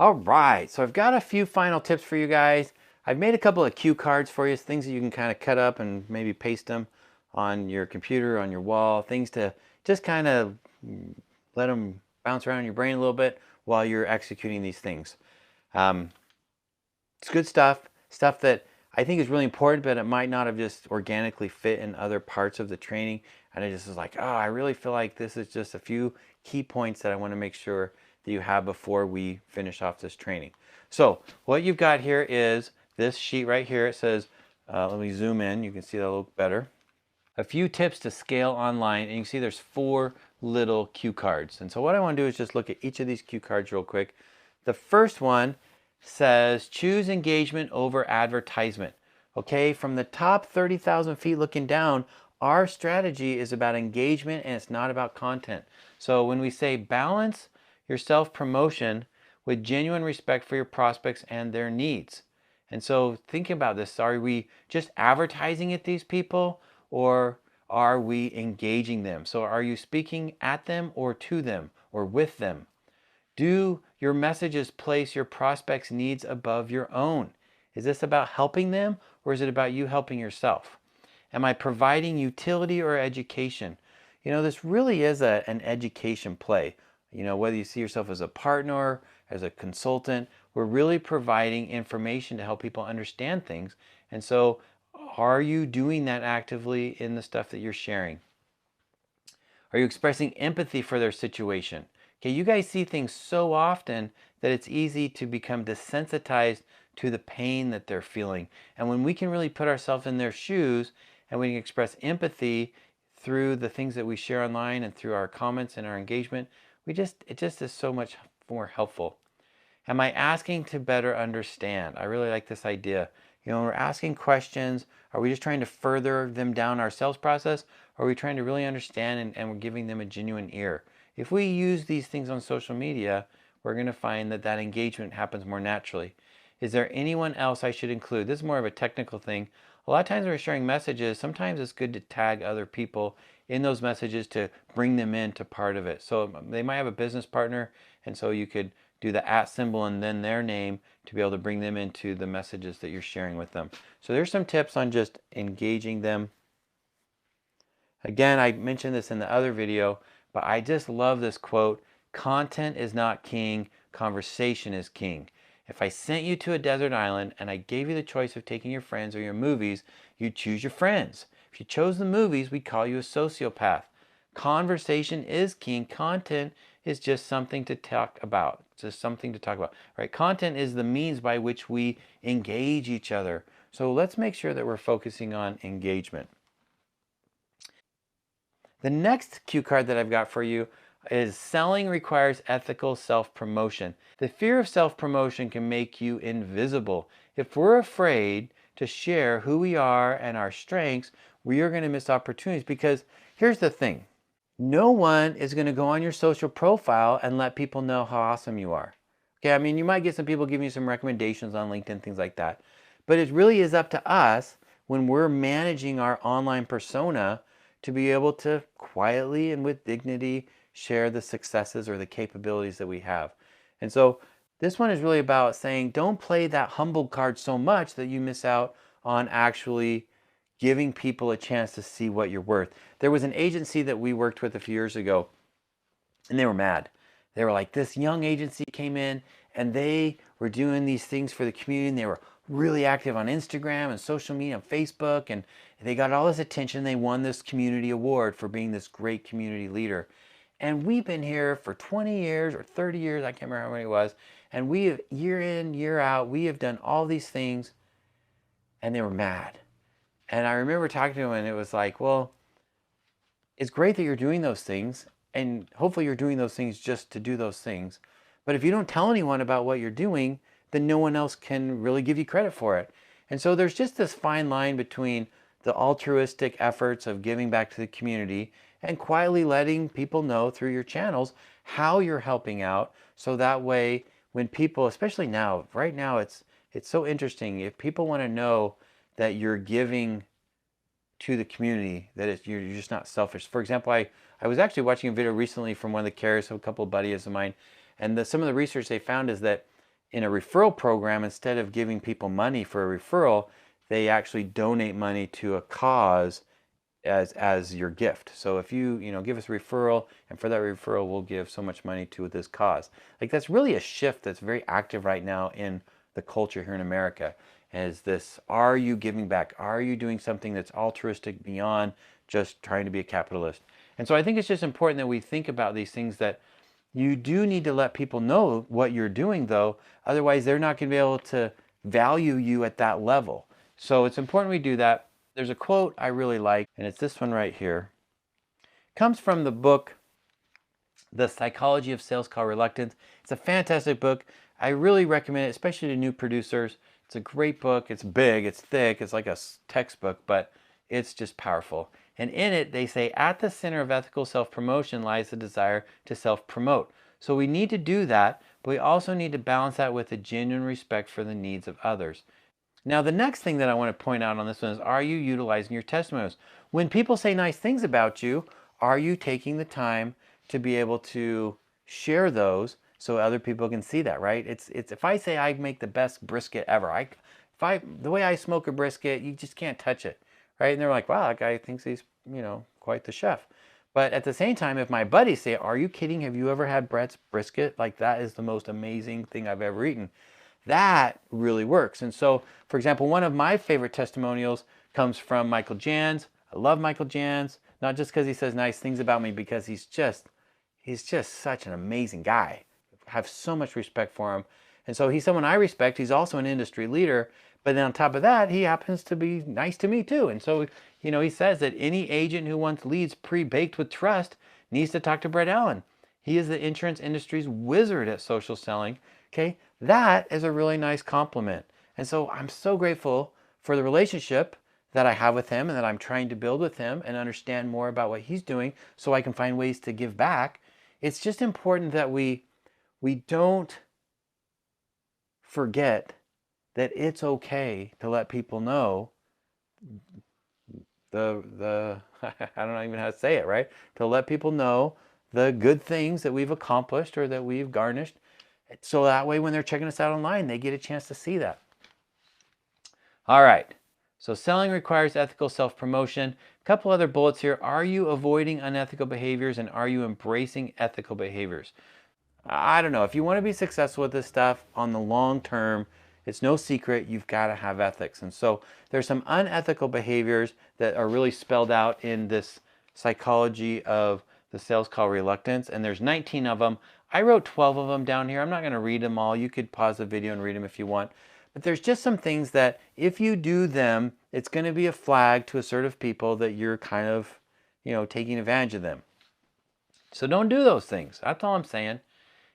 All right, so I've got a few final tips for you guys. I've made a couple of cue cards for you, things that you can kind of cut up and maybe paste them on your computer, on your wall, things to just kind of let them bounce around in your brain a little bit while you're executing these things. It's good stuff, stuff that I think is really important, but it might not have just organically fit in other parts of the training. And I just was like, oh, I really feel like this is just a few key points that I want to make sure that you have before we finish off this training. So what you've got here is this sheet right here. It says, let me zoom in. You can see that a little better. A few tips to scale online, and you can see there's 4 little cue cards. And so what I want to do is just look at each of these cue cards real quick. The first one says choose engagement over advertisement. Okay, from the top 30,000 feet looking down, our strategy is about engagement and it's not about content. So when we say balance your self-promotion with genuine respect for your prospects and their needs. And so think about this. Are we just advertising at these people, or are we engaging them? So are you speaking at them or to them or with them? Do your messages place your prospects' needs above your own? Is this about helping them, or is it about you helping yourself? Am I providing utility or education? You know, this really is an education play. You know, whether you see yourself as a partner, as a consultant, we're really providing information to help people understand things. And so, are you doing that actively in the stuff that you're sharing? Are you expressing empathy for their situation? Okay, you guys see things so often that it's easy to become desensitized to the pain that they're feeling. And when we can really put ourselves in their shoes and we can express empathy through the things that we share online and through our comments and our engagement, it just is so much more helpful. Am I asking to better understand? I really like this idea. You know, when we're asking questions, are we just trying to further them down our sales process? Or are we trying to really understand and we're giving them a genuine ear? If we use these things on social media, we're going to find that that engagement happens more naturally. Is there anyone else I should include? This is more of a technical thing. A lot of times when we're sharing messages, sometimes it's good to tag other people in those messages to bring them into part of it. So they might have a business partner, and so you could do the @ symbol and then their name to be able to bring them into the messages that you're sharing with them. So there's some tips on just engaging them. Again, I mentioned this in the other video, but I just love this quote: content is not king, conversation is king. If I sent you to a desert island and I gave you the choice of taking your friends or your movies, you'd choose your friends. If you chose the movies, we'd call you a sociopath. Conversation is king. Content is just something to talk about. It's just something to talk about, right? Content is the means by which we engage each other. So let's make sure that we're focusing on engagement. The next cue card that I've got for you is selling requires ethical self-promotion. The fear of self-promotion can make you invisible. If we're afraid to share who we are and our strengths, we are going to miss opportunities, because here's the thing. No one is going to go on your social profile and let people know how awesome you are. Okay, I mean, you might get some people giving you some recommendations on LinkedIn, things like that. But it really is up to us when we're managing our online persona to be able to quietly and with dignity share the successes or the capabilities that we have. And so this one is really about saying, don't play that humble card so much that you miss out on actually giving people a chance to see what you're worth. There was an agency that we worked with a few years ago, and they were mad. They were like, this young agency came in and they were doing these things for the community, and they were really active on Instagram and social media and Facebook, and they got all this attention. They won this community award for being this great community leader. And we've been here for 20 years or 30 years, I can't remember how many it was, and we have, year in, year out, we have done all these things, and they were mad. And I remember talking to him, and it was like, well, it's great that you're doing those things, and hopefully you're doing those things just to do those things. But if you don't tell anyone about what you're doing, then no one else can really give you credit for it. And so there's just this fine line between the altruistic efforts of giving back to the community and quietly letting people know through your channels how you're helping out. So that way, when people, especially now, right now, it's so interesting. If people want to know that you're giving to the community, that you're just not selfish. For example, I was actually watching a video recently from one of the carriers, so a couple of buddies of mine, and some of the research they found is that in a referral program, instead of giving people money for a referral, they actually donate money to a cause as your gift. So if you give us a referral, and for that referral we'll give so much money to this cause. Like, that's really a shift that's very active right now in the culture here in America. Is this, are you giving back? Are you doing something that's altruistic beyond just trying to be a capitalist? And so I think it's just important that we think about these things, that you do need to let people know what you're doing, though. Otherwise, they're not going to be able to value you at that level. So it's important we do that. There's a quote I really like, and it's this one right here. It comes from the book, The Psychology of Sales Call Reluctance. It's a fantastic book. I really recommend it, especially to new producers. It's a great book. It's big, it's thick, it's like a textbook, but it's just powerful. And in it, they say, at the center of ethical self-promotion lies the desire to self-promote. So we need to do that, but we also need to balance that with a genuine respect for the needs of others. Now, the next thing that I want to point out on this one is, are you utilizing your testimonials? When people say nice things about you, are you taking the time to be able to share those so other people can see that, right? It's if I say I make the best brisket ever, the way I smoke a brisket, you just can't touch it, right? And they're like, wow, that guy thinks he's, quite the chef. But at the same time, if my buddies say, are you kidding? Have you ever had Brett's brisket? Like, that is the most amazing thing I've ever eaten. That really works. And so, for example, one of my favorite testimonials comes from Michael Jans. I love Michael Jans, not just because he says nice things about me, because he's just such an amazing guy. I have so much respect for him. And so he's someone I respect. He's also an industry leader. But then on top of that, he happens to be nice to me too. And so, he says that any agent who wants leads pre-baked with trust needs to talk to Brett Allen. He is the insurance industry's wizard at social selling. Okay, that is a really nice compliment. And so I'm so grateful for the relationship that I have with him, and that I'm trying to build with him and understand more about what he's doing so I can find ways to give back. It's just important that we don't forget that it's okay to let people know the I don't know even how to say it, right? To let people know the good things that we've accomplished or that we've garnished. So that way, when they're checking us out online, they get a chance to see that. All right. So selling requires ethical self-promotion. A couple other bullets here. Are you avoiding unethical behaviors, and are you embracing ethical behaviors? I don't know. If you want to be successful with this stuff on the long term, it's no secret you've got to have ethics. And so there's some unethical behaviors that are really spelled out in this psychology of the sales call reluctance, and there's 19 of them. I wrote 12 of them down here. I'm not going to read them all. You could pause the video and read them if you want. But there's just some things that if you do them, it's going to be a flag to assertive people that you're kind of, taking advantage of them. So don't do those things. That's all I'm saying.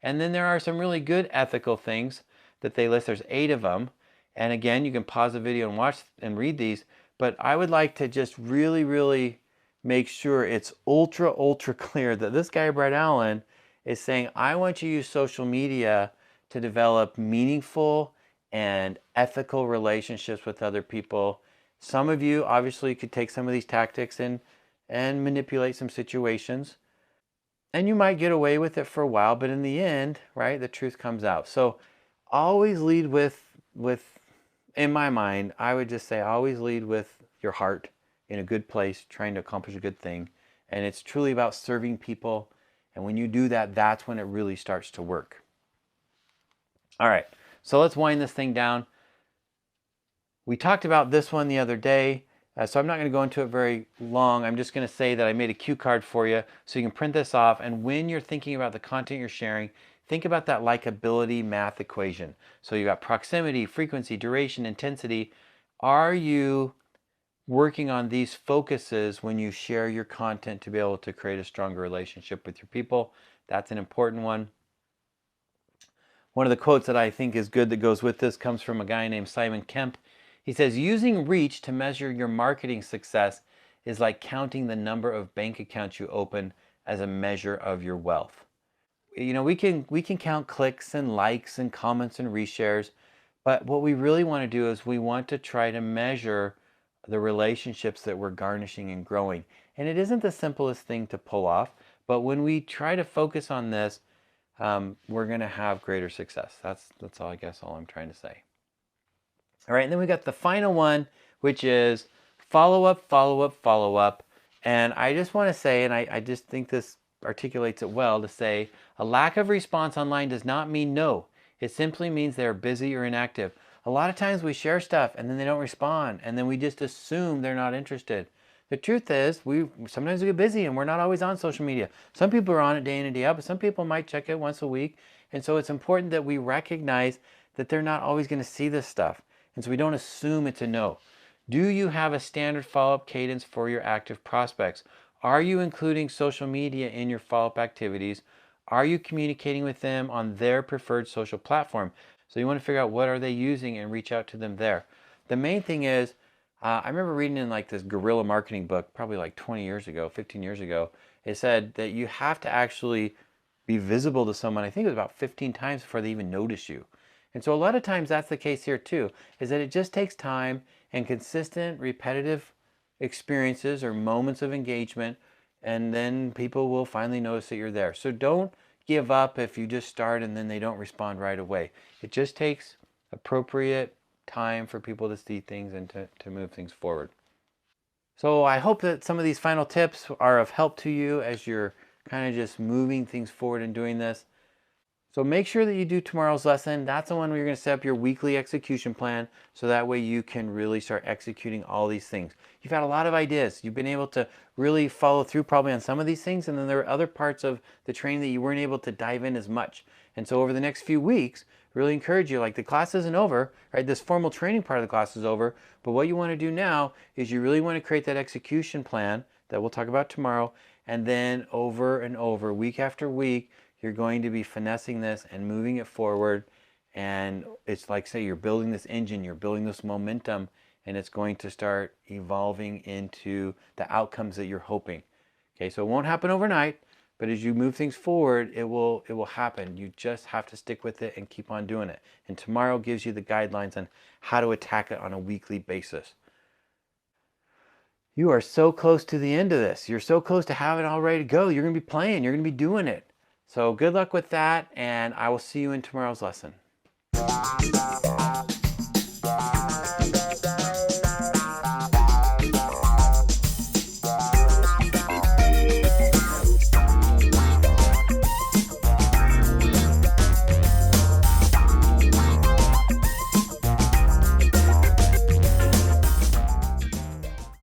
And then there are some really good ethical things that they list. There's 8 of them. And again, you can pause the video and watch and read these. But I would like to just really, really make sure it's ultra, ultra clear that this guy, Brett Allen, is saying, I want you to use social media to develop meaningful and ethical relationships with other people. Some of you obviously could take some of these tactics and manipulate some situations. And you might get away with it for a while, but in the end, right, the truth comes out. So always lead with, in my mind, I would just say always lead with your heart in a good place, trying to accomplish a good thing. And it's truly about serving people. And when you do that, that's when it really starts to work. All right, so let's wind this thing down. We talked about this one the other day. So I'm not going to go into it very long. I'm just going to say that I made a cue card for you so you can print this off. And when you're thinking about the content you're sharing, think about that likability math equation. So you've got proximity, frequency, duration, intensity. Are you working on these focuses when you share your content to be able to create a stronger relationship with your people? That's an important one. One of the quotes that I think is good that goes with this comes from a guy named Simon Kemp. He says, using reach to measure your marketing success is like counting the number of bank accounts you open as a measure of your wealth. We can count clicks and likes and comments and reshares, but what we really want to do is we want to try to measure the relationships that we're garnishing and growing. And it isn't the simplest thing to pull off, but when we try to focus on this, we're going to have greater success. That's all, I guess, all I'm trying to say. All right, and then we got the final one, which is follow up, follow up, follow up. And I just want to say, and I just think this articulates it well, to say a lack of response online does not mean no. It simply means they're busy or inactive. A lot of times we share stuff and then they don't respond, and then we just assume they're not interested. The truth is, we sometimes get busy and we're not always on social media. Some people are on it day in and day out, but some people might check it once a week. And so it's important that we recognize that they're not always going to see this stuff. And so we don't assume it's a no. Do you have a standard follow-up cadence for your active prospects? Are you including social media in your follow-up activities? Are you communicating with them on their preferred social platform? So you want to figure out what are they using and reach out to them there. The main thing is, I remember reading in like this guerrilla marketing book, probably like 20 years ago, 15 years ago, it said that you have to actually be visible to someone, I think it was about 15 times before they even notice you. And so a lot of times that's the case here too, is that it just takes time and consistent, repetitive experiences or moments of engagement, and then people will finally notice that you're there. So don't give up if you just start and then they don't respond right away. It just takes appropriate time for people to see things and to move things forward. So I hope that some of these final tips are of help to you as you're kind of just moving things forward and doing this. So make sure that you do tomorrow's lesson. That's the one where you're going to set up your weekly execution plan, so that way you can really start executing all these things. You've had a lot of ideas. You've been able to really follow through probably on some of these things, and then there are other parts of the training that you weren't able to dive in as much. And so over the next few weeks, really encourage you, like the class isn't over, right? This formal training part of the class is over, but what you want to do now is you really want to create that execution plan that we'll talk about tomorrow, and then over and over, week after week, you're going to be finessing this and moving it forward. And it's like, say, you're building this engine, you're building this momentum, and it's going to start evolving into the outcomes that you're hoping. Okay, so it won't happen overnight, but as you move things forward, it will happen. You just have to stick with it and keep on doing it. And tomorrow gives you the guidelines on how to attack it on a weekly basis. You are so close to the end of this. You're so close to having it all ready to go. You're going to be playing. You're going to be doing it. So good luck with that, and I will see you in tomorrow's lesson.